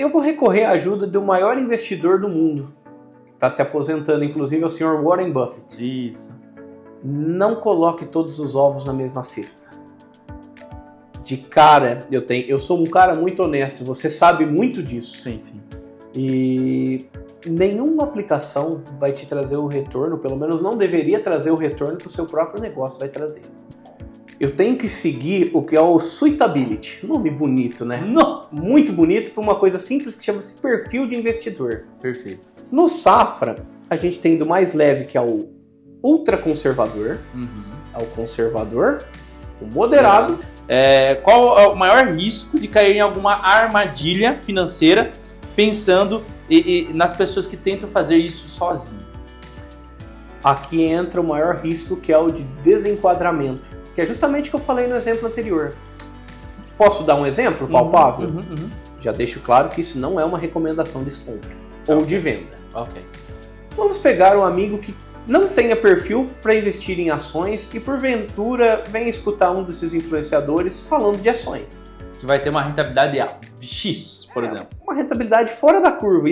Eu vou recorrer à ajuda do maior investidor do mundo. Está se aposentando, inclusive, é o Sr. Warren Buffett. Isso. Não coloque todos os ovos na mesma cesta. De cara, eu sou um cara muito honesto, você sabe muito disso. Sim, sim. E nenhuma aplicação vai te trazer o retorno, pelo menos não deveria trazer o retorno que o seu próprio negócio vai trazer. Eu tenho que seguir o que é o Suitability. Nome bonito, né? Nossa! Muito bonito para uma coisa simples que chama-se perfil de investidor. Perfeito. No Safra, a gente tem do mais leve, que é o ultra conservador, ao conservador, o moderado. Qual é o maior risco de cair em alguma armadilha financeira pensando nas pessoas que tentam fazer isso sozinho? Aqui entra o maior risco, que é o de desenquadramento, que é justamente o que eu falei no exemplo anterior. Posso dar um exemplo palpável? Já deixo claro que isso não é uma recomendação de compra ou de venda. Ok. Vamos pegar um amigo que não tenha perfil para investir em ações e porventura venha escutar um desses influenciadores falando de ações. Que vai ter uma rentabilidade de X, por exemplo. Uma rentabilidade fora da curva.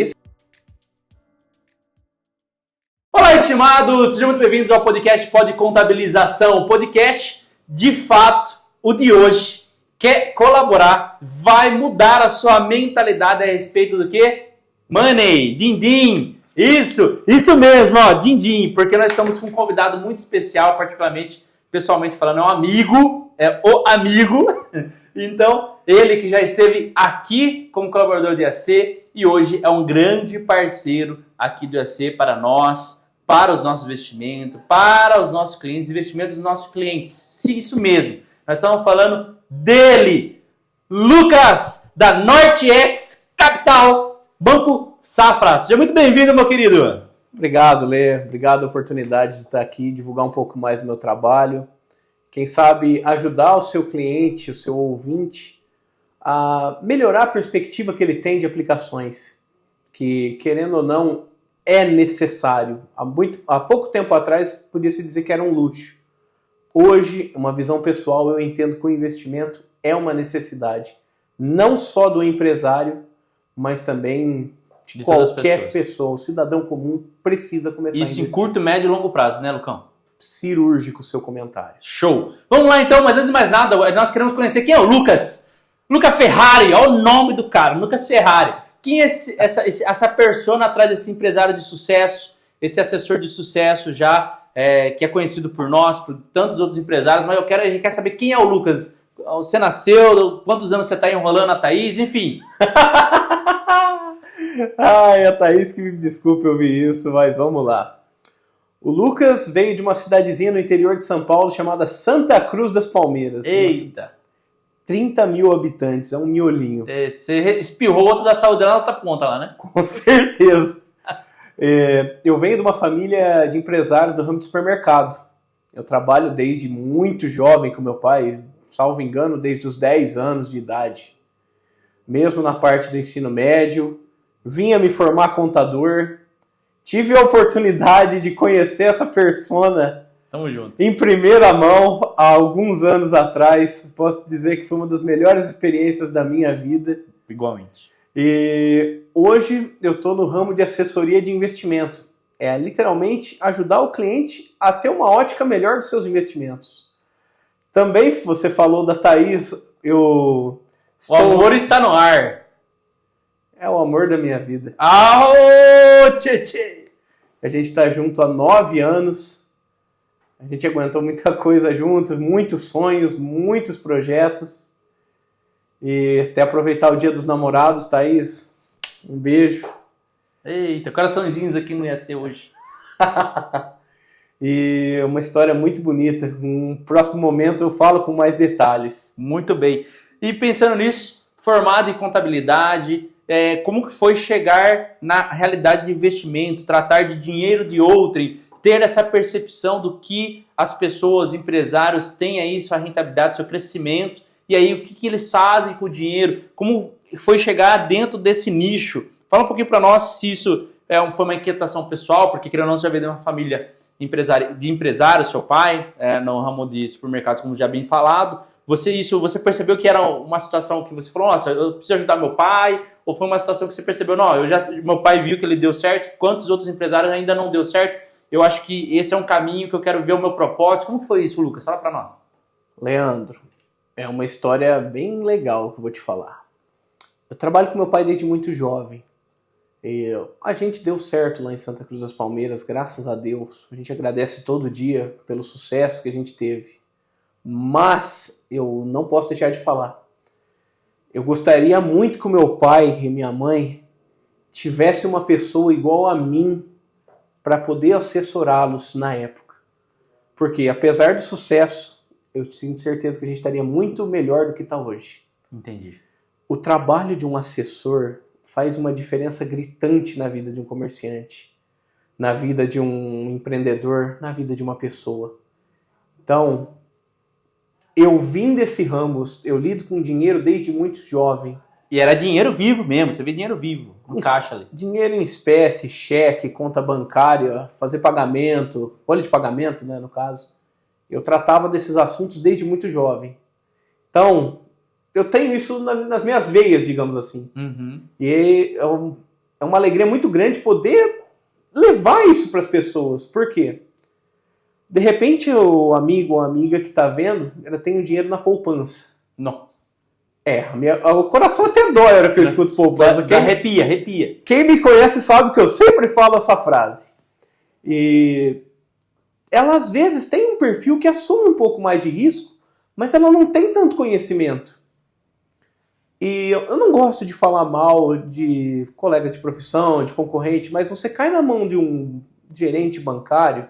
Olá, estimados! Sejam muito bem-vindos ao podcast Pode Contabilização. O podcast, de fato, o de hoje, quer colaborar, vai mudar a sua mentalidade a respeito do quê? Money, din-din. Isso mesmo, ó, din-din, porque nós estamos com um convidado muito especial, particularmente, pessoalmente falando, é o amigo. Então, ele que já esteve aqui como colaborador do IAC e hoje é um grande parceiro aqui do IAC para nós, para os nossos investimentos, para os nossos clientes, investimentos dos nossos clientes. Sim, isso mesmo. Nós estamos falando dele, Lucas, da NorteX Capital, Banco Safra. Seja muito bem-vindo, meu querido. Obrigado, Lê. Obrigado pela oportunidade de estar aqui, divulgar um pouco mais do meu trabalho. Quem sabe ajudar o seu cliente, o seu ouvinte, a melhorar a perspectiva que ele tem de aplicações, que, querendo ou não, é necessário. Há pouco tempo atrás, podia-se dizer que era um luxo. Hoje, uma visão pessoal, eu entendo que o investimento é uma necessidade, não só do empresário, mas também de qualquer pessoa. O cidadão comum precisa começar a investir. Isso em curto, médio e longo prazo, né, Lucão? Cirúrgico o seu comentário. Show! Vamos lá então, mas antes de mais nada, nós queremos conhecer quem é o Lucas. Lucas Ferrari, olha o nome do cara, Lucas Ferrari. Quem é essa persona atrás desse empresário de sucesso, esse assessor de sucesso já, que é conhecido por nós, por tantos outros empresários, mas a gente quer saber quem é o Lucas. Você nasceu, quantos anos você está enrolando a Thaís, enfim. Ai, a Thaís que me desculpe ouvir isso, mas vamos lá. O Lucas veio de uma cidadezinha no interior de São Paulo chamada Santa Cruz das Palmeiras. Eita! 30 mil habitantes, é um miolinho. Você espirrou o outro da saúde na outra ponta lá, né? Com certeza. Eu venho de uma família de empresários do ramo de supermercado. Eu trabalho desde muito jovem com meu pai, salvo engano, desde os 10 anos de idade. Mesmo na parte do ensino médio, vinha me formar contador. Tive a oportunidade de conhecer essa persona. Tamo junto. Em primeira mão, há alguns anos atrás. Posso dizer que foi uma das melhores experiências da minha vida. Igualmente. E hoje eu estou no ramo de assessoria de investimento. É literalmente ajudar o cliente a ter uma ótica melhor dos seus investimentos. Também você falou da Thaís, O amor está no ar. É o amor da minha vida. Tchê! A gente está junto há 9 anos. A gente aguentou muita coisa junto, muitos sonhos, muitos projetos. E até aproveitar o Dia dos Namorados, Thaís. Um beijo. Eita, coraçõezinhos aqui no IAC hoje. E uma história muito bonita. No próximo momento eu falo com mais detalhes. Muito bem. E pensando nisso, formado em contabilidade, como que foi chegar na realidade de investimento, tratar de dinheiro de outrem, ter essa percepção do que as pessoas, empresários têm aí, sua rentabilidade, seu crescimento, e aí o que eles fazem com o dinheiro, como foi chegar dentro desse nicho. Fala um pouquinho para nós se isso foi uma inquietação pessoal, porque querendo ou não, você já veio de uma família de empresário, seu pai, no ramo de supermercados, como já bem falado, Você percebeu que era uma situação que você falou, nossa, eu preciso ajudar meu pai? Ou foi uma situação que você percebeu, não, meu pai viu que ele deu certo, quantos outros empresários ainda não deu certo? Eu acho que esse é um caminho que eu quero ver o meu propósito. Como que foi isso, Lucas? Fala pra nós. Leandro, é uma história bem legal que eu vou te falar. Eu trabalho com meu pai desde muito jovem. A gente deu certo lá em Santa Cruz das Palmeiras, graças a Deus. A gente agradece todo dia pelo sucesso que a gente teve. Mas eu não posso deixar de falar. Eu gostaria muito que o meu pai e minha mãe tivesse uma pessoa igual a mim para poder assessorá-los na época. Porque apesar do sucesso, eu tenho certeza que a gente estaria muito melhor do que está hoje. Entendi. O trabalho de um assessor faz uma diferença gritante na vida de um comerciante, na vida de um empreendedor, na vida de uma pessoa. Então, eu vim desse ramo, eu lido com dinheiro desde muito jovem. E era dinheiro vivo mesmo, você vê dinheiro vivo, no caixa ali. Dinheiro em espécie, cheque, conta bancária, fazer pagamento, folha de pagamento, né, no caso. Eu tratava desses assuntos desde muito jovem. Então, eu tenho isso nas minhas veias, digamos assim. Uhum. E é uma alegria muito grande poder levar isso para as pessoas. Por quê? De repente, o amigo ou amiga que está vendo, ela tem o dinheiro na poupança. Nossa. O coração até dói na hora que eu escuto poupança. Arrepia. Quem me conhece sabe que eu sempre falo essa frase. E ela, às vezes, tem um perfil que assume um pouco mais de risco, mas ela não tem tanto conhecimento. E eu não gosto de falar mal de colegas de profissão, de concorrente, mas você cai na mão de um gerente bancário,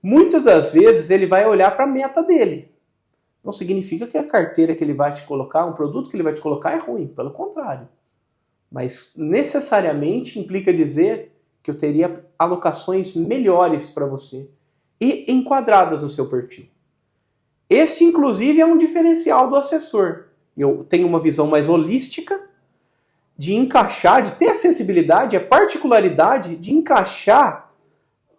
muitas das vezes ele vai olhar para a meta dele. Não significa que a carteira que ele vai te colocar, um produto que ele vai te colocar é ruim, pelo contrário. Mas necessariamente implica dizer que eu teria alocações melhores para você e enquadradas no seu perfil. Esse, inclusive, é um diferencial do assessor. Eu tenho uma visão mais holística de encaixar, de ter a sensibilidade, a particularidade de encaixar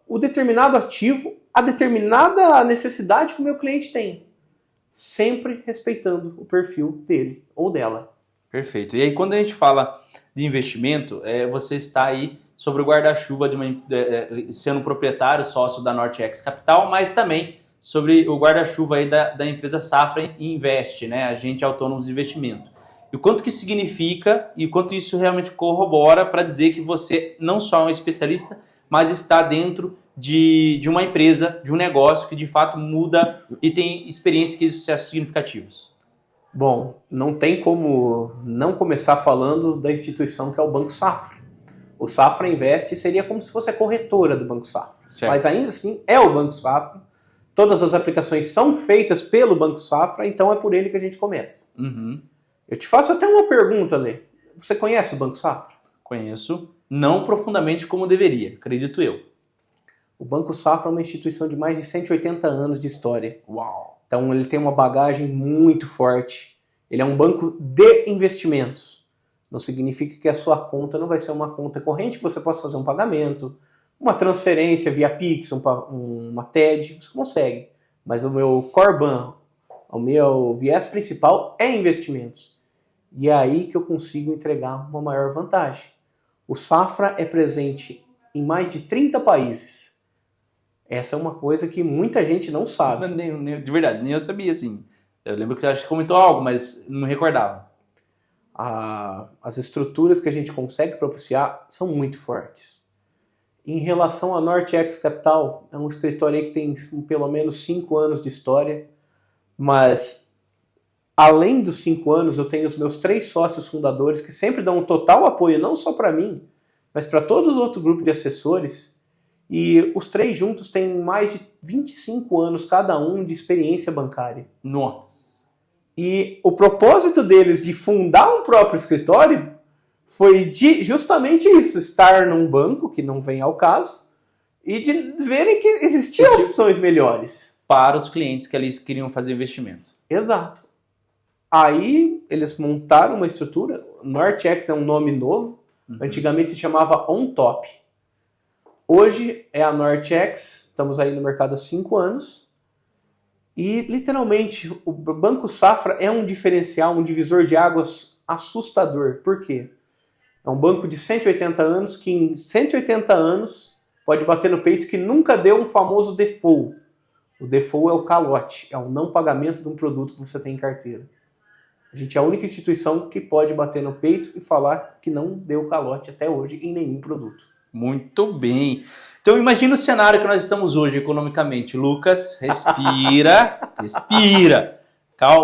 o determinado ativo, a determinada necessidade que o meu cliente tem. Sempre respeitando o perfil dele ou dela. Perfeito. E aí, quando a gente fala de investimento, você está aí sobre o guarda-chuva de sendo proprietário, sócio da NorteX Capital, mas também sobre o guarda-chuva aí da empresa Safra Invest, né? Agente autônomo de investimento. E o quanto que isso significa e o quanto isso realmente corrobora para dizer que você não só é um especialista, mas está dentro de uma empresa, de um negócio que de fato muda e tem experiências e sucessos significativos. Bom, não tem como não começar falando da instituição que é o Banco Safra. O Safra Invest seria como se fosse a corretora do Banco Safra. Certo. Mas ainda assim é o Banco Safra. Todas as aplicações são feitas pelo Banco Safra, então é por ele que a gente começa. Uhum. Eu te faço até uma pergunta, Lê. Você conhece o Banco Safra? Conheço, não profundamente como deveria, acredito eu. O Banco Safra é uma instituição de mais de 180 anos de história. Uau! Então ele tem uma bagagem muito forte. Ele é um banco de investimentos. Não significa que a sua conta não vai ser uma conta corrente, que você possa fazer um pagamento, uma transferência via Pix, uma TED, você consegue. Mas o meu core ban, o meu viés principal é investimentos. E é aí que eu consigo entregar uma maior vantagem. O Safra é presente em mais de 30 países. Essa é uma coisa que muita gente não sabe. De verdade, nem eu sabia, assim. Eu lembro que você acho que comentou algo, mas não me recordava. As estruturas que a gente consegue propiciar são muito fortes. Em relação à NorteX Capital, é um escritório aí que tem pelo menos 5 anos de história, mas além dos 5 anos, eu tenho os meus 3 sócios fundadores que sempre dão um total apoio, não só para mim, mas para todos os outros grupos de assessores. E os 3 juntos têm mais de 25 anos cada um de experiência bancária. Nossa! E o propósito deles de fundar um próprio escritório foi justamente isso, estar num banco, que não vem ao caso, e de verem que existiam opções melhores. Para os clientes que eles queriam fazer investimento. Exato. Aí eles montaram uma estrutura, NorteX é um nome novo, antigamente se chamava OnTop. Hoje é a NorteX, estamos aí no mercado há 5 anos, E, literalmente, o Banco Safra é um diferencial, um divisor de águas assustador. Por quê? É um banco de 180 anos que em 180 anos pode bater no peito que nunca deu um famoso default. O default é o calote, é o não pagamento de um produto que você tem em carteira. A gente é a única instituição que pode bater no peito e falar que não deu calote até hoje em nenhum produto. Muito bem. Então imagina o cenário que nós estamos hoje economicamente. Lucas, respira, respira.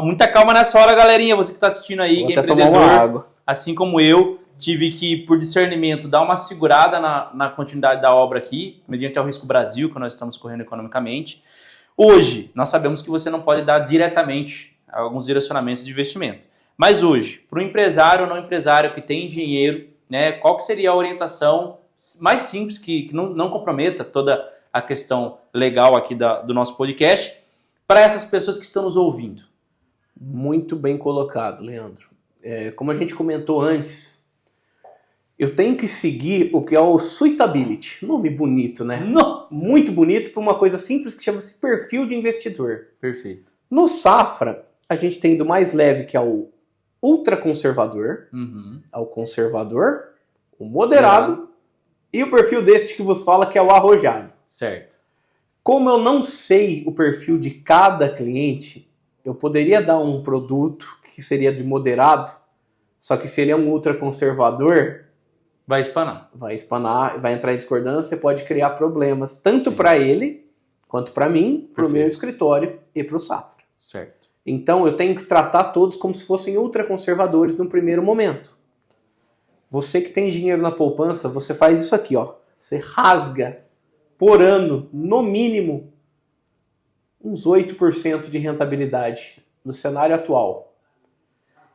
Muita calma nessa hora, galerinha. Você que está assistindo aí, Vou que é até tomar empreendedor, uma água. assim como eu, tive que, por discernimento, dar uma segurada na continuidade da obra aqui, mediante ao Risco Brasil, que nós estamos correndo economicamente. Hoje, nós sabemos que você não pode dar diretamente alguns direcionamentos de investimento. Mas hoje, para o empresário ou não empresário que tem dinheiro, né, qual que seria a orientação mais simples, que não comprometa toda a questão legal aqui do nosso podcast, para essas pessoas que estão nos ouvindo? Muito bem colocado, Leandro. Como a gente comentou antes, eu tenho que seguir o que é o Suitability. Nome bonito, né? Nossa! Muito bonito para uma coisa simples que chama-se perfil de investidor. Perfeito. No Safra, a gente tem do mais leve, que é o ultraconservador, ao conservador, o moderado e o perfil desse que vos fala, que é o arrojado. Certo. Como eu não sei o perfil de cada cliente, eu poderia dar um produto que seria de moderado, só que se ele é um ultraconservador, vai espanar. Vai espanar, vai entrar em discordância, pode criar problemas, tanto para ele, quanto para mim, para o meu escritório e para o Safra. Certo. Então eu tenho que tratar todos como se fossem ultraconservadores no primeiro momento. Você que tem dinheiro na poupança, você faz isso aqui, ó. Você rasga por ano, no mínimo, uns 8% de rentabilidade no cenário atual.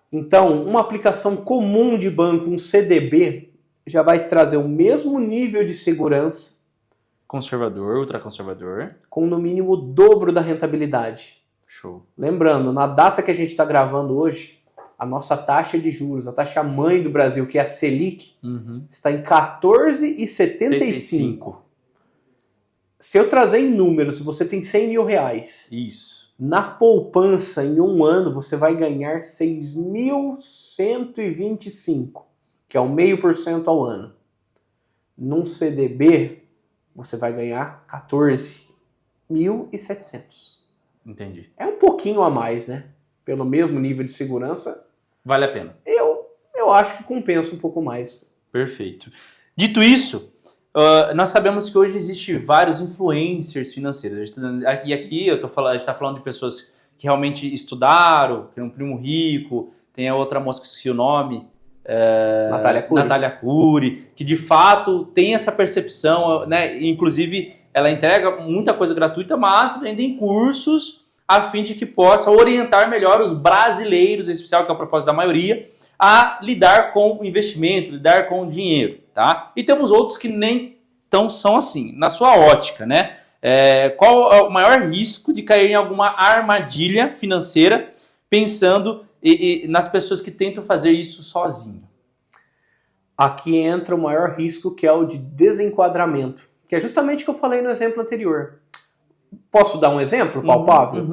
Então, uma aplicação comum de banco, um CDB, já vai trazer o mesmo nível de segurança. Conservador, ultraconservador. Com no mínimo o dobro da rentabilidade. Show. Lembrando, na data que a gente está gravando hoje, a nossa taxa de juros, a taxa mãe do Brasil, que é a Selic, está em 14,75. Se eu trazer em números, se você tem 100 mil reais, isso, na poupança, em um ano, você vai ganhar 6.125, que é o 0,5% ao ano. Num CDB, você vai ganhar 14.700. Entendi. É um pouquinho a mais, né? Pelo mesmo nível de segurança. Vale a pena. Eu acho que compensa um pouco mais. Perfeito. Dito isso, nós sabemos que hoje existem vários influencers financeiros. E aqui a gente está falando de pessoas que realmente estudaram, que tem um primo rico, tem a outra moça que esqueci o nome, Natália Cury, que de fato tem essa percepção, né? Inclusive ela entrega muita coisa gratuita, mas vendem cursos a fim de que possa orientar melhor os brasileiros, em especial, que é o propósito da maioria, a lidar com o investimento, lidar com o dinheiro, tá? E temos outros que nem tão são assim, na sua ótica, né? Qual é o maior risco de cair em alguma armadilha financeira, pensando nas pessoas que tentam fazer isso sozinho? Aqui entra o maior risco, que é o de desenquadramento, que é justamente o que eu falei no exemplo anterior. Posso dar um exemplo palpável?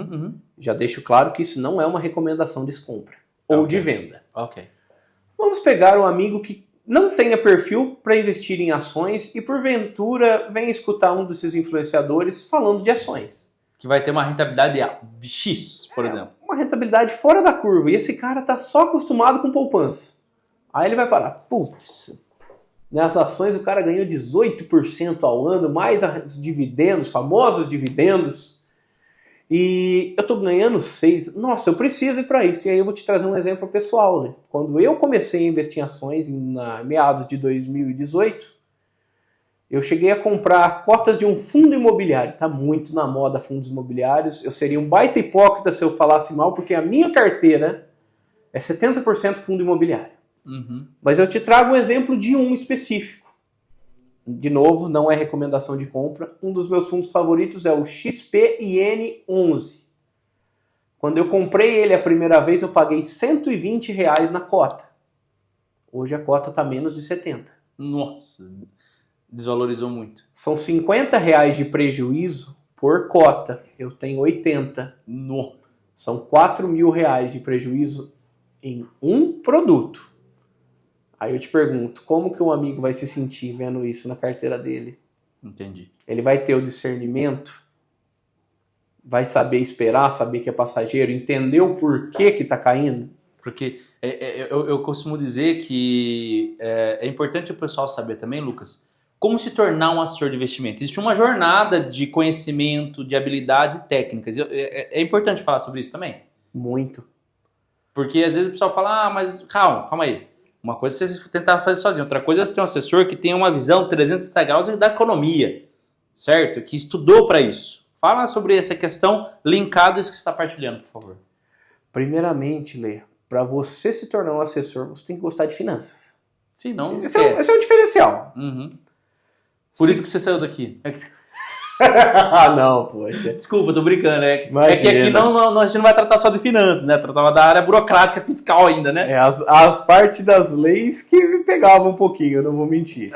Já deixo claro que isso não é uma recomendação de compra ou de venda. Vamos pegar um amigo que não tenha perfil para investir em ações e porventura venha escutar um desses influenciadores falando de ações. Que vai ter uma rentabilidade de X, por exemplo. Uma rentabilidade fora da curva. E esse cara está só acostumado com poupança. Aí ele vai parar. Putz, nas ações o cara ganhou 18% ao ano, mais os dividendos, famosos dividendos. E eu estou ganhando 6%. Nossa, eu preciso ir para isso. E aí eu vou te trazer um exemplo pessoal, né? Quando eu comecei a investir em ações, meados de 2018, eu cheguei a comprar cotas de um fundo imobiliário. Está muito na moda fundos imobiliários. Eu seria um baita hipócrita se eu falasse mal, porque a minha carteira é 70% fundo imobiliário. Mas eu te trago um exemplo de um específico. De novo, não é recomendação de compra. Um dos meus fundos favoritos é o XPIN11. Quando eu comprei ele a primeira vez, eu paguei R$120 na cota. Hoje a cota está menos de 70. Nossa, desvalorizou muito. São R$50 de prejuízo por cota, eu tenho 80. Nossa. São R$ 4.000 de prejuízo em um produto. Aí eu te pergunto, como que um amigo vai se sentir vendo isso na carteira dele? Entendi. Ele vai ter o discernimento? Vai saber esperar, saber que é passageiro, entender o porquê que está caindo? Porque eu costumo dizer que é importante o pessoal saber também, Lucas, como se tornar um assessor de investimento. Existe uma jornada de conhecimento, de habilidades e técnicas. É importante falar sobre isso também. Muito. Porque às vezes o pessoal fala, mas calma aí. Uma coisa é você tentar fazer sozinho, outra coisa é você ter um assessor que tem uma visão 360 graus da economia, certo? Que estudou para isso. Fala sobre essa questão linkada a isso que você está partilhando, por favor. Primeiramente, Lê, para você se tornar um assessor, você tem que gostar de finanças. Sim, não Esse é o diferencial. Uhum. Por isso que você saiu daqui. Ah, não, poxa. Desculpa, tô brincando. É que Imagina. aqui a gente não vai tratar só de finanças, né? Tratava da área burocrática fiscal ainda, né? As partes das leis que me pegavam um pouquinho, eu não vou mentir.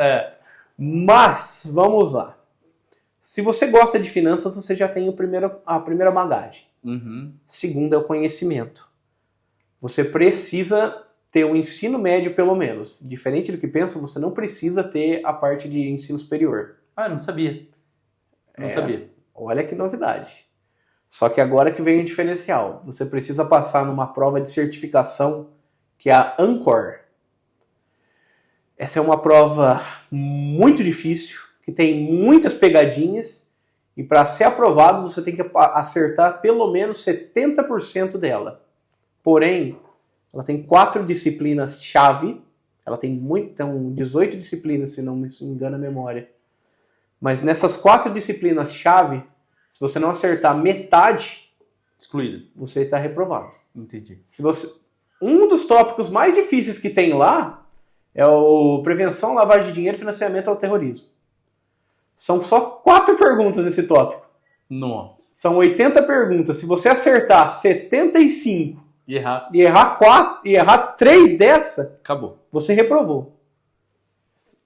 Mas, vamos lá. Se você gosta de finanças, você já tem a primeira bagagem. Uhum. Segunda é o conhecimento. Você precisa ter um ensino médio, pelo menos. Diferente do que pensam, você não precisa ter a parte de ensino superior. Ah, eu não sabia. Não sabia. Olha que novidade. Só que agora que vem o diferencial. Você precisa passar numa prova de certificação que é a Ancor. Essa é uma prova muito difícil, que tem muitas pegadinhas, e para ser aprovado você tem que acertar pelo menos 70% dela. Porém, ela tem 4 disciplinas-chave, ela tem 18 disciplinas, se não me engano a memória. Mas nessas 4 disciplinas-chave, se você não acertar metade, excluído, você está reprovado. Entendi. Um dos tópicos mais difíceis que tem lá é o prevenção, lavagem de dinheiro e financiamento ao terrorismo. São só 4 perguntas nesse tópico. Nossa. São 80 perguntas. Se você acertar 75 e errar 3 dessa, acabou. Você reprovou.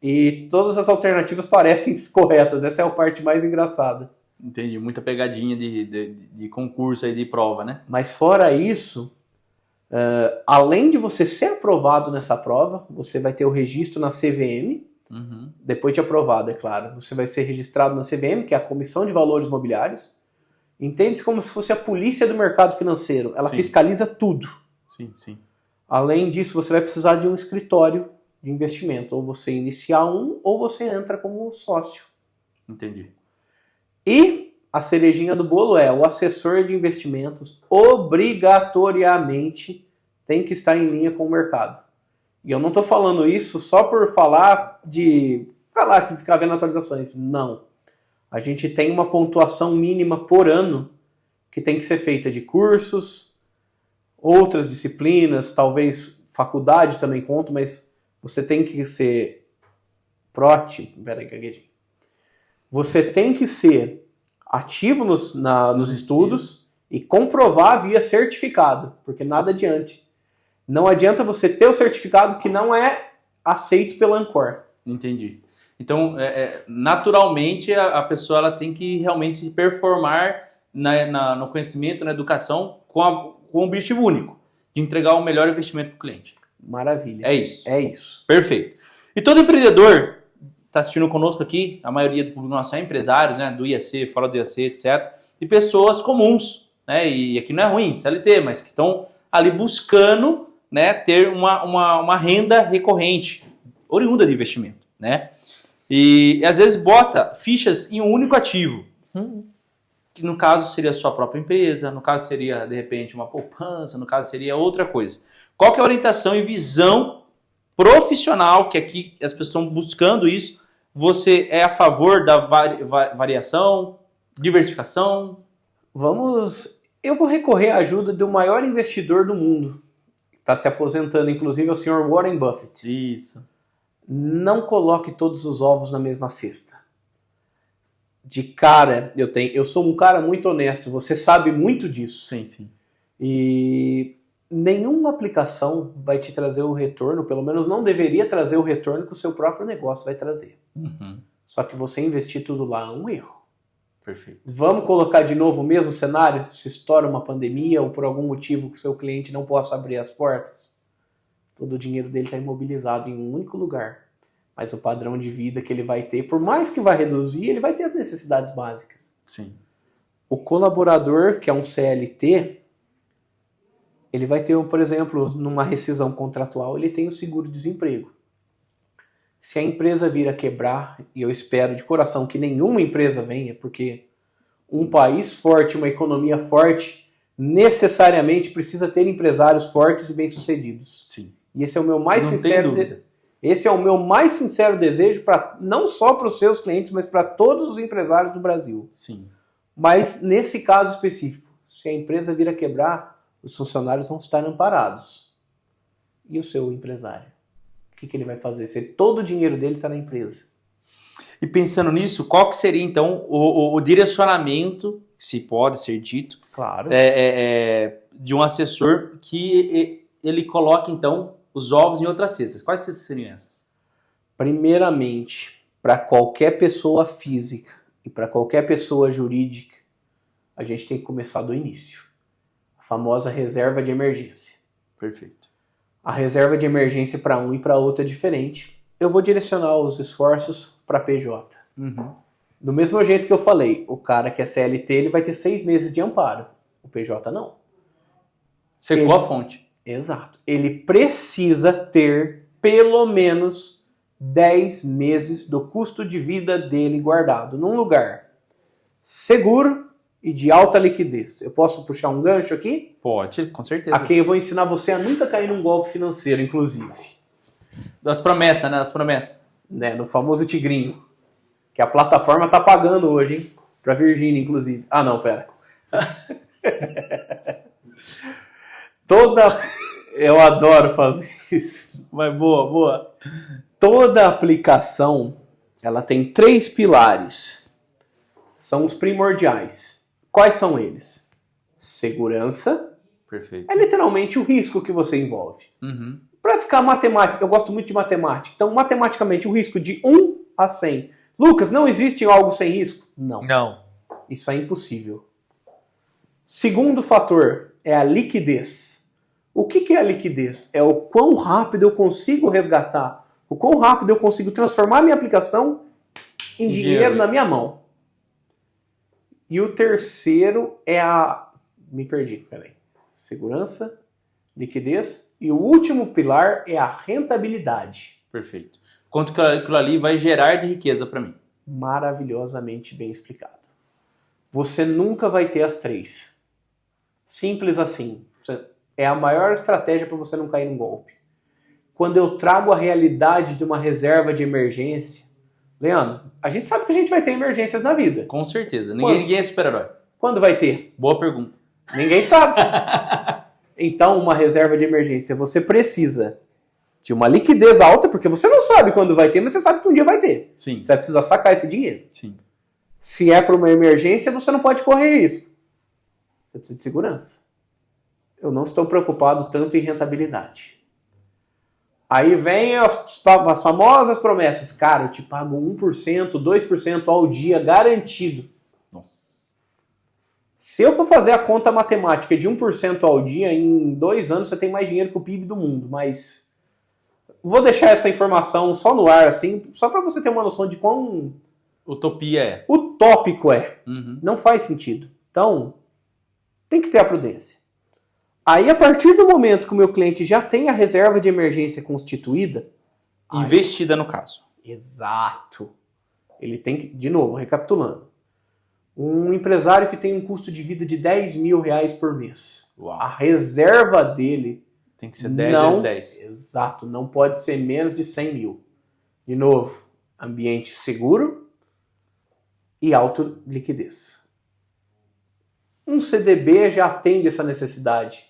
E todas as alternativas parecem corretas. Essa é a parte mais engraçada. Entendi. Muita pegadinha de concurso aí, de prova, né? Mas fora isso, além de você ser aprovado nessa prova, você vai ter o registro na CVM. Uhum. Depois de aprovado, é claro. Você vai ser registrado na CVM, que é a Comissão de Valores Mobiliários. Entende-se como se fosse a polícia do mercado financeiro. Ela fiscaliza tudo. Sim, sim. Além disso, você vai precisar de um escritório de investimento. Ou você inicia ou você entra como sócio. Entendi. E a cerejinha do bolo é o assessor de investimentos obrigatoriamente tem que estar em linha com o mercado. E eu não estou falando isso só por falar de ficar vendo atualizações. Não. A gente tem uma pontuação mínima por ano que tem que ser feita de cursos, outras disciplinas, talvez faculdade também conta, mas você tem que ser Você tem que ser ativo nos estudos e comprovar via certificado, porque nada adianta. Não adianta você ter o certificado que não é aceito pela Ancor. Entendi. Então, naturalmente, a pessoa ela tem que realmente performar no conhecimento, na educação, com o objetivo único, de entregar o melhor investimento para o cliente. Maravilha. É isso. É isso. Perfeito. E todo empreendedor está assistindo conosco aqui, a maioria do público nosso é empresários, né, do IAC, fora do IAC, etc. E pessoas comuns, né, e aqui não é ruim, CLT, mas que estão ali buscando, né, ter uma renda recorrente, oriunda de investimento, né? E às vezes bota fichas em um único ativo, que no caso seria a sua própria empresa, no caso seria, de repente, uma poupança, no caso seria outra coisa. Qual que é a orientação e visão profissional, que aqui as pessoas estão buscando isso? Você é a favor da variação, diversificação? Eu vou recorrer à ajuda do maior investidor do mundo. Está se aposentando, inclusive, é o senhor Warren Buffett. Isso. Não coloque todos os ovos na mesma cesta. De cara, eu sou um cara muito honesto, você sabe muito disso. Sim, sim. E nenhuma aplicação vai te trazer o retorno, pelo menos não deveria trazer o retorno que o seu próprio negócio vai trazer. Uhum. Só que você investir tudo lá é um erro. Perfeito. Vamos colocar de novo o mesmo cenário? Se estoura uma pandemia ou por algum motivo que o seu cliente não possa abrir as portas, todo o dinheiro dele está imobilizado em um único lugar. Mas o padrão de vida que ele vai ter, por mais que vai reduzir, ele vai ter as necessidades básicas. Sim. O colaborador, que é um CLT, ele vai ter, por exemplo, numa rescisão contratual, ele tem o seguro-desemprego. Se a empresa vir a quebrar, e eu espero de coração que nenhuma empresa venha, porque um país forte, uma economia forte, necessariamente precisa ter empresários fortes e bem-sucedidos. Sim. E esse é o meu mais Não sincero tem dúvida. Esse é o meu mais sincero desejo, não só para os seus clientes, mas para todos os empresários do Brasil. Sim. Mas nesse caso específico, se a empresa vir a quebrar, os funcionários vão estar amparados. E o seu empresário? O que ele vai fazer se todo o dinheiro dele está na empresa? E pensando nisso, qual que seria então o direcionamento, se pode ser dito, Claro. De um assessor que ele coloque então os ovos em outras cestas? Quais cestas seriam essas? Primeiramente, para qualquer pessoa física e para qualquer pessoa jurídica, a gente tem que começar do início. A famosa reserva de emergência. Perfeito. A reserva de emergência para um e para outro é diferente. Eu vou direcionar os esforços para PJ. Uhum. Do mesmo jeito que eu falei, o cara que é CLT ele vai ter 6 meses de amparo. O PJ não. Secou a fonte. Exato. Ele precisa ter pelo menos 10 meses do custo de vida dele guardado num lugar seguro e de alta liquidez. Eu posso puxar um gancho aqui? Pode, com certeza. Aqui eu vou ensinar você a nunca cair num golpe financeiro, inclusive. Das promessas, né? Das promessas. Né? No famoso tigrinho. Que a plataforma tá pagando hoje, hein? Pra Virgínia, inclusive. Ah, não, pera. Eu adoro fazer isso. Mas boa. Toda aplicação, ela tem 3 pilares. São os primordiais. Quais são eles? Segurança. Perfeito. É literalmente o risco que você envolve. Uhum. Para ficar matemática, eu gosto muito de matemática. Então, matematicamente, o risco de 1 a 100. Lucas, não existe algo sem risco? Não. Isso é impossível. Segundo fator é a liquidez. O que é a liquidez? É o quão rápido eu consigo resgatar, o quão rápido eu consigo transformar a minha aplicação em dinheiro na minha mão. E o terceiro é a... Me perdi, peraí. Segurança, liquidez. E o último pilar é a rentabilidade. Perfeito. Quanto que aquilo ali vai gerar de riqueza para mim? Maravilhosamente bem explicado. Você nunca vai ter as 3. Simples assim. É a maior estratégia para você não cair num golpe. Quando eu trago a realidade de uma reserva de emergência, Leandro, a gente sabe que a gente vai ter emergências na vida. Com certeza. Ninguém é super-herói. Quando vai ter? Boa pergunta. Ninguém sabe. Então, uma reserva de emergência, você precisa de uma liquidez alta, porque você não sabe quando vai ter, mas você sabe que um dia vai ter. Sim. Você vai precisar sacar esse dinheiro. Sim. Se é para uma emergência, você não pode correr risco. Você precisa de segurança. Eu não estou preocupado tanto em rentabilidade. Aí vem as famosas promessas. Cara, eu te pago 1%, 2% ao dia garantido. Nossa. Se eu for fazer a conta matemática de 1% ao dia, em 2 anos você tem mais dinheiro que o PIB do mundo. Mas vou deixar essa informação só no ar, assim, só para você ter uma noção de quão utopia é. Utópico é. Uhum. Não faz sentido. Então, tem que ter a prudência. Aí, a partir do momento que o meu cliente já tem a reserva de emergência constituída... Investida, no caso. Exato. Ele tem que... De novo, recapitulando. Um empresário que tem um custo de vida de 10 mil reais por mês. Uau. A reserva dele... Tem que ser 10 vezes 10. Exato. Não pode ser menos de 100 mil. De novo, ambiente seguro e alta liquidez. Um CDB já atende essa necessidade.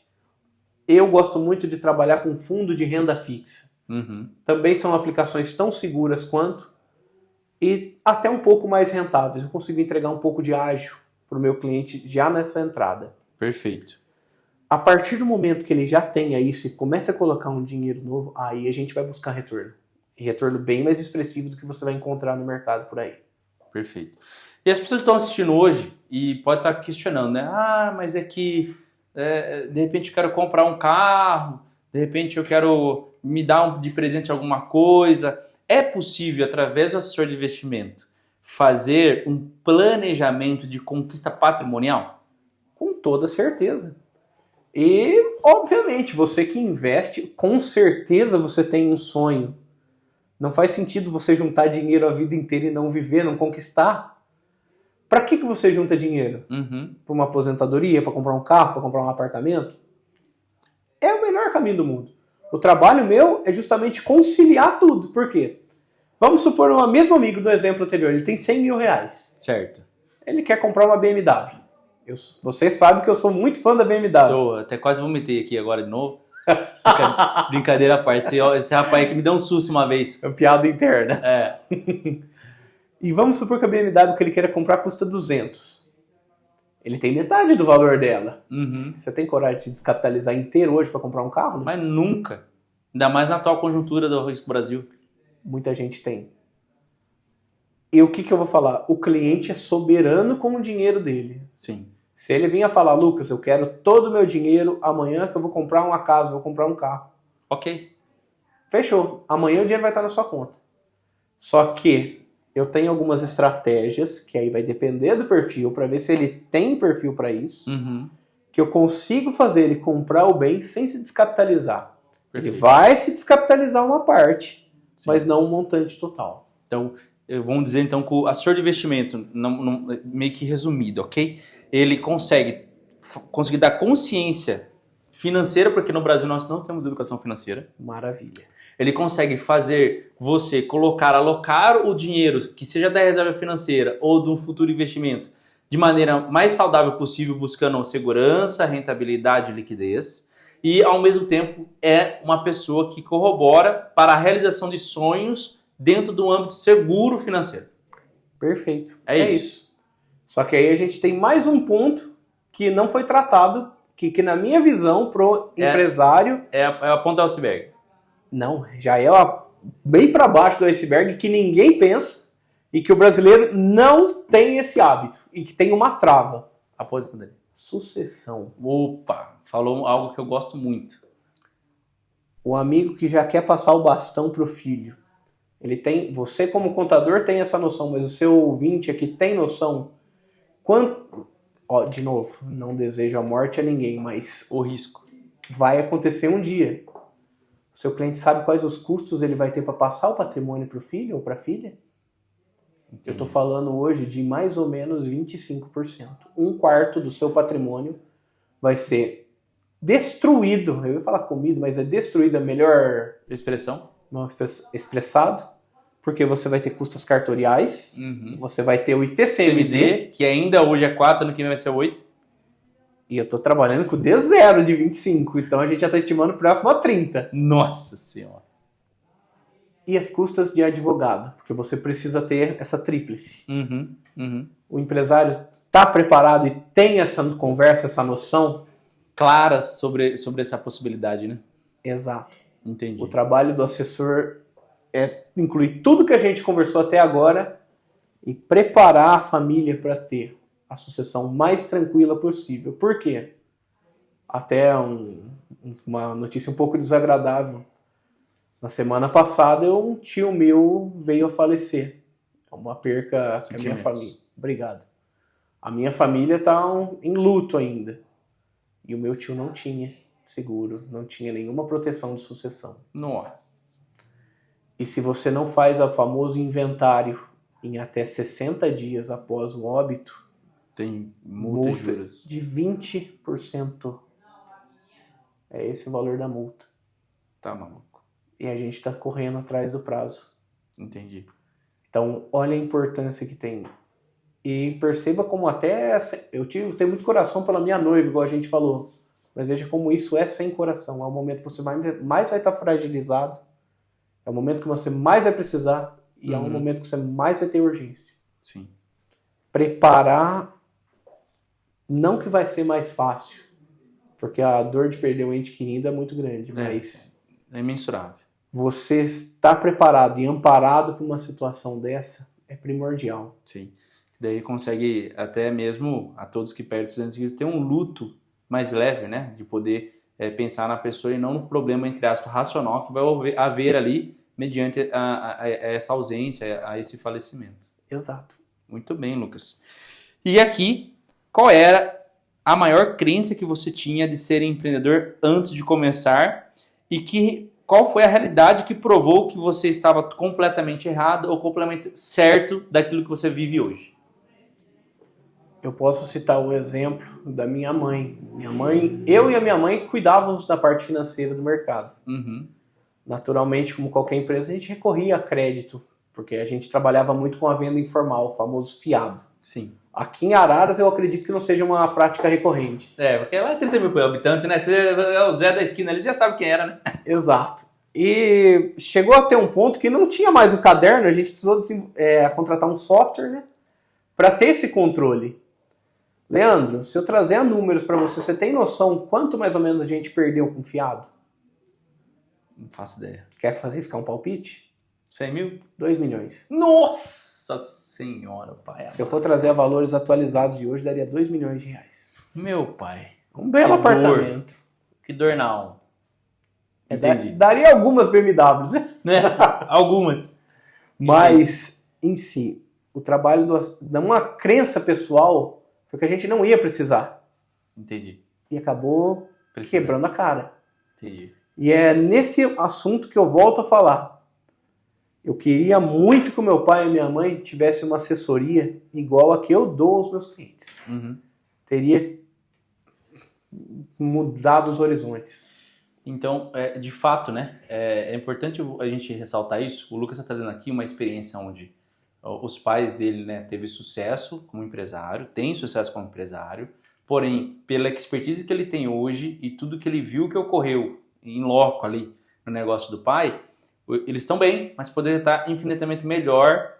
Eu gosto muito de trabalhar com fundo de renda fixa. Uhum. Também são aplicações tão seguras quanto e até um pouco mais rentáveis. Eu consigo entregar um pouco de ágio para o meu cliente já nessa entrada. Perfeito. A partir do momento que ele já tenha isso e começa a colocar um dinheiro novo, aí a gente vai buscar retorno. E retorno bem mais expressivo do que você vai encontrar no mercado por aí. Perfeito. E as pessoas que estão assistindo hoje e pode estar questionando, né? Ah, mas é que de repente eu quero comprar um carro, de repente eu quero me dar de presente alguma coisa. É possível, através do assessor de investimento, fazer um planejamento de conquista patrimonial? Com toda certeza. E, obviamente, você que investe, com certeza você tem um sonho. Não faz sentido você juntar dinheiro a vida inteira e não viver, não conquistar. Para que você junta dinheiro? Para uma aposentadoria, para comprar um carro, para comprar um apartamento? É o melhor caminho do mundo. O trabalho meu é justamente conciliar tudo. Por quê? Vamos supor um mesmo amigo do exemplo anterior, ele tem 100 mil reais. Certo. Ele quer comprar uma BMW. Você sabe que eu sou muito fã da BMW. Até quase vomitei aqui agora de novo. Brincadeira à parte. Esse rapaz aí que me deu um susto uma vez. É uma piada interna. É. E vamos supor que a BMW que ele queira comprar custa 200. Ele tem metade do valor dela. Você tem coragem de se descapitalizar inteiro hoje para comprar um carro? Mas nunca. Ainda mais na atual conjuntura do Risco Brasil. Muita gente tem. E o que eu vou falar? O cliente é soberano com o dinheiro dele. Sim. Se ele vinha falar, Lucas, eu quero todo o meu dinheiro amanhã que eu vou comprar uma casa, vou comprar um carro. Ok. Fechou. Amanhã o dinheiro vai estar na sua conta. Só que eu tenho algumas estratégias, que aí vai depender do perfil, para ver se ele tem perfil para isso, que eu consigo fazer ele comprar o bem sem se descapitalizar. Perfeito. Ele vai se descapitalizar uma parte, Sim. mas não um montante total. Então, vamos dizer então que o assessor de investimento, meio que resumido, ok? Ele consegue dar consciência financeira, porque no Brasil nós não temos educação financeira. Maravilha. Ele consegue fazer você alocar o dinheiro, que seja da reserva financeira ou de um futuro investimento, de maneira mais saudável possível, buscando segurança, rentabilidade e liquidez. E, ao mesmo tempo, é uma pessoa que corrobora para a realização de sonhos dentro do âmbito seguro financeiro. Perfeito. É isso. Só que aí a gente tem mais um ponto que não foi tratado, que na minha visão, pro empresário... É a ponta do iceberg. Não, já é bem para baixo do iceberg, que ninguém pensa e que o brasileiro não tem esse hábito e que tem uma trava. A posição dele. Sucessão. Opa, falou algo que eu gosto muito. O amigo que já quer passar o bastão pro filho. Você como contador tem essa noção, mas o seu ouvinte aqui tem noção. De novo, não desejo a morte a ninguém, mas o risco vai acontecer um dia. O seu cliente sabe quais os custos ele vai ter para passar o patrimônio para o filho ou para a filha? Entendi. Eu estou falando hoje de mais ou menos 25%. Um quarto do seu patrimônio vai ser destruído. Eu ia falar comido, mas é destruído a melhor expressão. Não expressado. Porque você vai ter custas cartoriais, você vai ter o ITCMD, que ainda hoje é 4, no que vai ser 8. E eu estou trabalhando com D0 de 25, então a gente já está estimando próximo a 30. Nossa Senhora! E as custas de advogado, porque você precisa ter essa tríplice. O empresário está preparado e tem essa conversa, essa noção? Clara sobre essa possibilidade, né? Exato. Entendi. O trabalho do assessor é incluir tudo que a gente conversou até agora e preparar a família para ter a sucessão mais tranquila possível. Por quê? Até uma notícia um pouco desagradável. Na semana passada, um tio meu veio a falecer. É uma perca que a minha família... Obrigado. A minha família está em luto ainda. E o meu tio não tinha seguro, não tinha nenhuma proteção de sucessão. Nossa! E se você não faz o famoso inventário em até 60 dias após o óbito, tem multa e juros de 20%. É esse o valor da multa. Tá maluco. E a gente está correndo atrás do prazo. Entendi. Então, olha a importância que tem. E perceba como até... Eu tenho muito coração pela minha noiva, igual a gente falou. Mas veja como isso é sem coração. É o momento que você mais vai estar fragilizado. É o momento que você mais vai precisar. E é o momento que você mais vai ter urgência. Sim. Preparar... Não que vai ser mais fácil. Porque a dor de perder um ente querido é muito grande. Mas... É imensurável. Você estar preparado e amparado para uma situação dessa é primordial. Sim. Daí consegue até mesmo a todos que perdem os entes queridos ter um luto mais leve, né? De poder pensar na pessoa e não no problema, entre aspas, racional que vai haver ali mediante a essa ausência, a esse falecimento. Exato. Muito bem, Lucas. E aqui, qual era a maior crença que você tinha de ser empreendedor antes de começar e qual foi a realidade que provou que você estava completamente errado ou completamente certo daquilo que você vive hoje? Eu posso citar o exemplo da minha mãe. Eu e a minha mãe cuidávamos da parte financeira do mercado. Uhum. Naturalmente, como qualquer empresa, a gente recorria a crédito, porque a gente trabalhava muito com a venda informal, o famoso fiado. Sim. Aqui em Araras, eu acredito que não seja uma prática recorrente. Porque lá é 30 mil por habitante, né? Você é o Zé da esquina, eles já sabem quem era, né? Exato. E chegou a ter um ponto que não tinha mais o caderno, a gente precisou contratar um software, né, para ter esse controle. Leandro, se eu trazer números para você, você tem noção quanto mais ou menos a gente perdeu com fiado? Não faço ideia. Quer riscar um palpite? 100 mil? 2 milhões. Nossa senhora, pai. Se eu for trazer a valores atualizados de hoje, daria 2 milhões de reais. Meu pai. Um belo apartamento. Que dor na alma. Entendi. Daria algumas BMWs, né? Algumas. Mas, em si, o trabalho de uma crença pessoal foi que a gente não ia precisar. Entendi. E acabou quebrando a cara. Entendi. E é nesse assunto que eu volto a falar. Eu queria muito que o meu pai e minha mãe tivessem uma assessoria igual a que eu dou aos meus clientes. Uhum. Teria mudado os horizontes. Então, de fato, né, é importante a gente ressaltar isso. O Lucas está trazendo aqui uma experiência onde os pais dele, né, teve sucesso como empresário, tem sucesso como empresário, porém, pela expertise que ele tem hoje e tudo que ele viu que ocorreu em loco ali no negócio do pai, eles estão bem, mas poderiam estar infinitamente melhor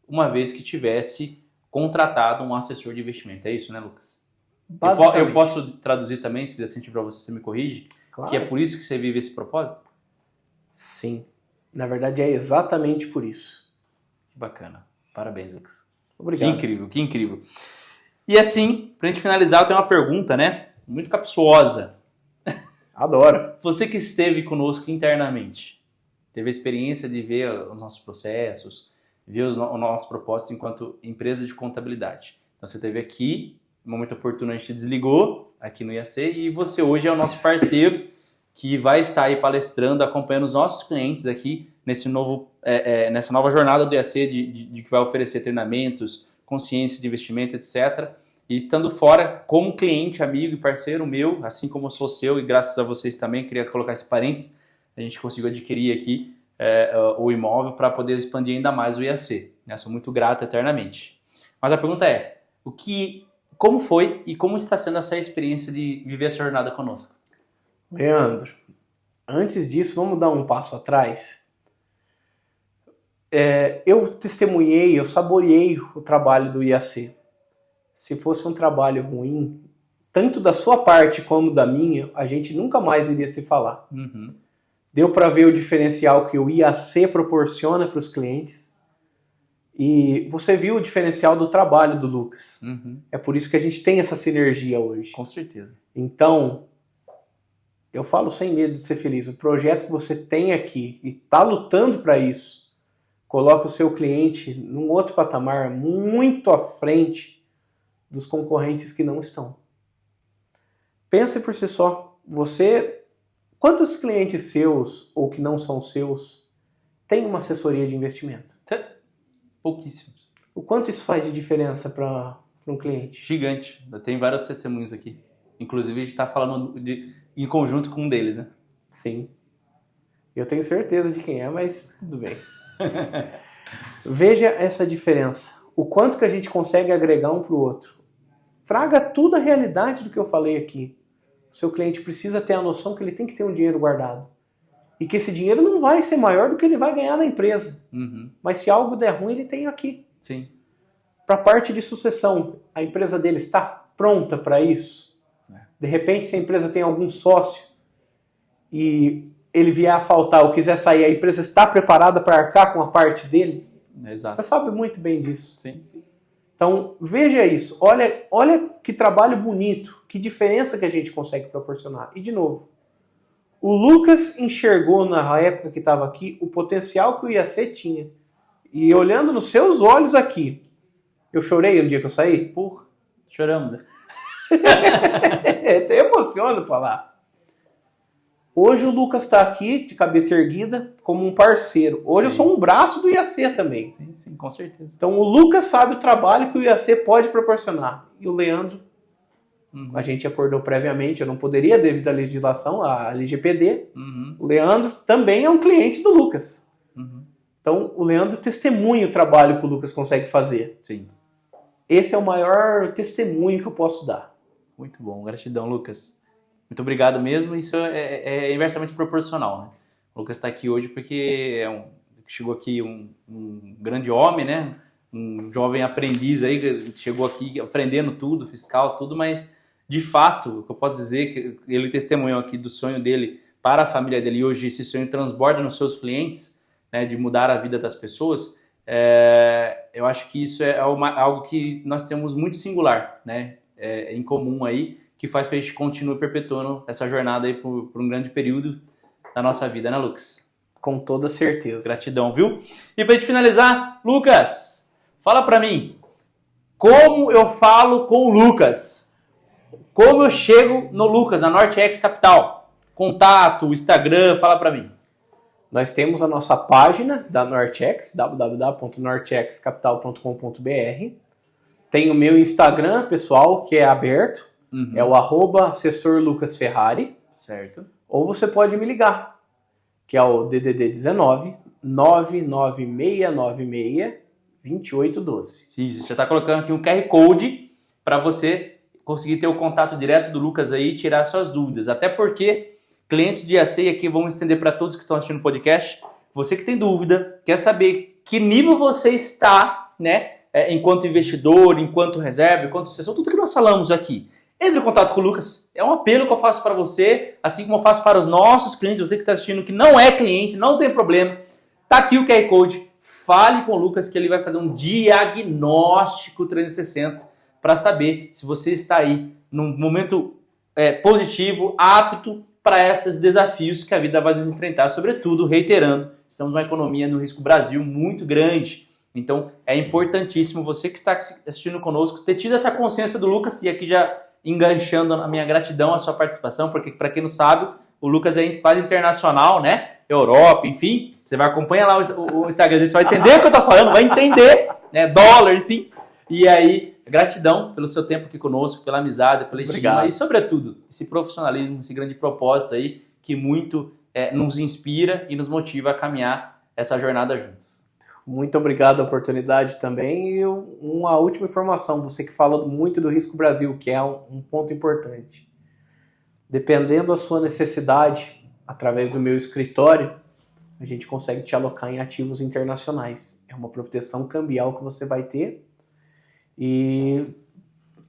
uma vez que tivesse contratado um assessor de investimento. É isso, né, Lucas? Eu posso traduzir também, se fizer sentido para você, você me corrige? Claro. Que é por isso que você vive esse propósito? Sim. Na verdade, é exatamente por isso. Que bacana. Parabéns, Lucas. Obrigado. Que incrível, que incrível. E assim, pra gente finalizar, eu tenho uma pergunta, né? Muito capciosa. Adoro. Você que esteve conosco internamente, teve a experiência de ver os nossos processos, ver o nosso propósito enquanto empresa de contabilidade. Então você esteve aqui, no momento oportuno a gente desligou, aqui no IAC, e você hoje é o nosso parceiro que vai estar aí palestrando, acompanhando os nossos clientes aqui nessa nova jornada do IAC de que vai oferecer treinamentos, consciência de investimento, etc. E estando fora, como cliente, amigo e parceiro meu, assim como eu sou seu, e graças a vocês também, queria colocar esse parênteses, a gente conseguiu adquirir aqui o imóvel para poder expandir ainda mais o IAC. Né? Sou muito grato eternamente. Mas a pergunta é, como foi e como está sendo essa experiência de viver essa jornada conosco? Leandro, antes disso, vamos dar um passo atrás. Eu testemunhei, eu saboreei o trabalho do IAC. Se fosse um trabalho ruim, tanto da sua parte como da minha, a gente nunca mais iria se falar. Uhum. Deu para ver o diferencial que o IAC proporciona para os clientes. E você viu o diferencial do trabalho do Lucas. Uhum. É por isso que a gente tem essa sinergia hoje. Com certeza. Então, eu falo sem medo de ser feliz. O projeto que você tem aqui e está lutando para isso, coloca o seu cliente num outro patamar muito à frente dos concorrentes que não estão. Pense por si só. Quantos clientes seus ou que não são seus têm uma assessoria de investimento? Pouquíssimos. O quanto isso faz de diferença para um cliente? Gigante. Eu tenho vários testemunhos aqui. Inclusive, a gente está falando em conjunto com um deles, né? Sim. Eu tenho certeza de quem é, mas tudo bem. Veja essa diferença. O quanto que a gente consegue agregar um para o outro. Traga tudo a realidade do que eu falei aqui. O seu cliente precisa ter a noção que ele tem que ter um dinheiro guardado. E que esse dinheiro não vai ser maior do que ele vai ganhar na empresa. Uhum. Mas se algo der ruim, ele tem aqui. Sim. Para a parte de sucessão, a empresa dele está pronta para isso? De repente, se a empresa tem algum sócio e ele vier a faltar ou quiser sair, a empresa está preparada para arcar com a parte dele? Exato. Você sabe muito bem disso. Sim, sim. Então, veja isso. Olha que trabalho bonito, que diferença que a gente consegue proporcionar. E, de novo, o Lucas enxergou na época que estava aqui o potencial que o IAC tinha. E olhando nos seus olhos aqui, eu chorei no dia que eu saí? Porra. Choramos, né? Até emociono falar. Hoje o Lucas está aqui, de cabeça erguida, como um parceiro. Hoje eu sou um braço do IAC também. Sim, com certeza. Então o Lucas sabe o trabalho que o IAC pode proporcionar. E o Leandro, a gente acordou previamente, eu não poderia devido à legislação, à LGPD. O Leandro também é um cliente do Lucas. Então o Leandro testemunha o trabalho que o Lucas consegue fazer. Sim. Esse é o maior testemunho que eu posso dar. Muito bom, gratidão, Lucas. Muito obrigado mesmo, isso é inversamente proporcional, né? O Lucas está aqui hoje porque chegou aqui um grande homem, né? Um jovem aprendiz aí, que chegou aqui aprendendo tudo, fiscal, tudo, mas de fato, o que eu posso dizer é que ele testemunhou aqui do sonho dele para a família dele e hoje esse sonho transborda nos seus clientes, né, de mudar a vida das pessoas. Eu acho que isso é algo que nós temos muito singular, né? Em comum aí, que faz que a gente continue perpetuando essa jornada aí por um grande período da nossa vida, né, Lucas? Com toda certeza. Gratidão, viu? E pra gente finalizar, Lucas, fala pra mim, como eu falo com o Lucas? Como eu chego no Lucas, na NorteX Capital? Contato, Instagram, fala pra mim. Nós temos a nossa página da NorteX, www.nortexcapital.com.br. Tem o meu Instagram, pessoal, que é aberto. É o @assessor Lucas Ferrari. Certo. Ou você pode me ligar, que é o DDD 19 99696 2812. Sim, você já está colocando aqui um QR Code para você conseguir ter o contato direto do Lucas aí e tirar suas dúvidas. Até porque clientes de IAC aqui, vamos estender para todos que estão assistindo o podcast, você que tem dúvida, quer saber que nível você está, né? Enquanto investidor, enquanto reserva, enquanto sucessor, tudo que nós falamos aqui. Entre em contato com o Lucas. É um apelo que eu faço para você, assim como eu faço para os nossos clientes, você que está assistindo que não é cliente, não tem problema. Tá aqui o QR Code. Fale com o Lucas que ele vai fazer um diagnóstico 360 para saber se você está aí num momento positivo, apto para esses desafios que a vida vai nos enfrentar. Sobretudo, reiterando, estamos numa economia no risco Brasil muito grande. Então, é importantíssimo você que está assistindo conosco ter tido essa consciência do Lucas, e aqui já enganchando a minha gratidão à sua participação, porque para quem não sabe, o Lucas é quase internacional, né? Europa, enfim, você vai acompanhar lá o Instagram dele, você vai entender o que eu tô falando, vai entender, né? Dólar, enfim. E aí, gratidão pelo seu tempo aqui conosco, pela amizade, pela estima e, sobretudo, esse profissionalismo, esse grande propósito aí que muito nos inspira e nos motiva a caminhar essa jornada juntos. Muito obrigado pela oportunidade também. E uma última informação, você que fala muito do Risco Brasil, que é um ponto importante. Dependendo da sua necessidade, através do meu escritório, a gente consegue te alocar em ativos internacionais. É uma proteção cambial que você vai ter. E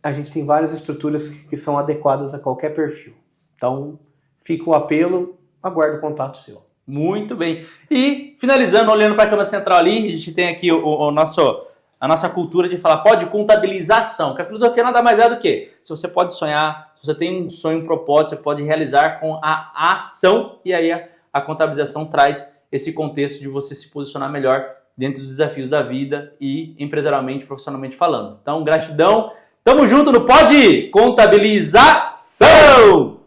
a gente tem várias estruturas que são adequadas a qualquer perfil. Então, fica o apelo, aguardo o contato seu. Muito bem. E, finalizando, olhando para a câmera central ali, a gente tem aqui a nossa cultura de falar, pode contabilização, que a filosofia nada mais é do que, se você pode sonhar, se você tem um sonho, um propósito, você pode realizar com a ação, e aí a contabilização traz esse contexto de você se posicionar melhor dentro dos desafios da vida e empresarialmente, profissionalmente falando. Então, gratidão. Tamo junto no Pode Contabilização!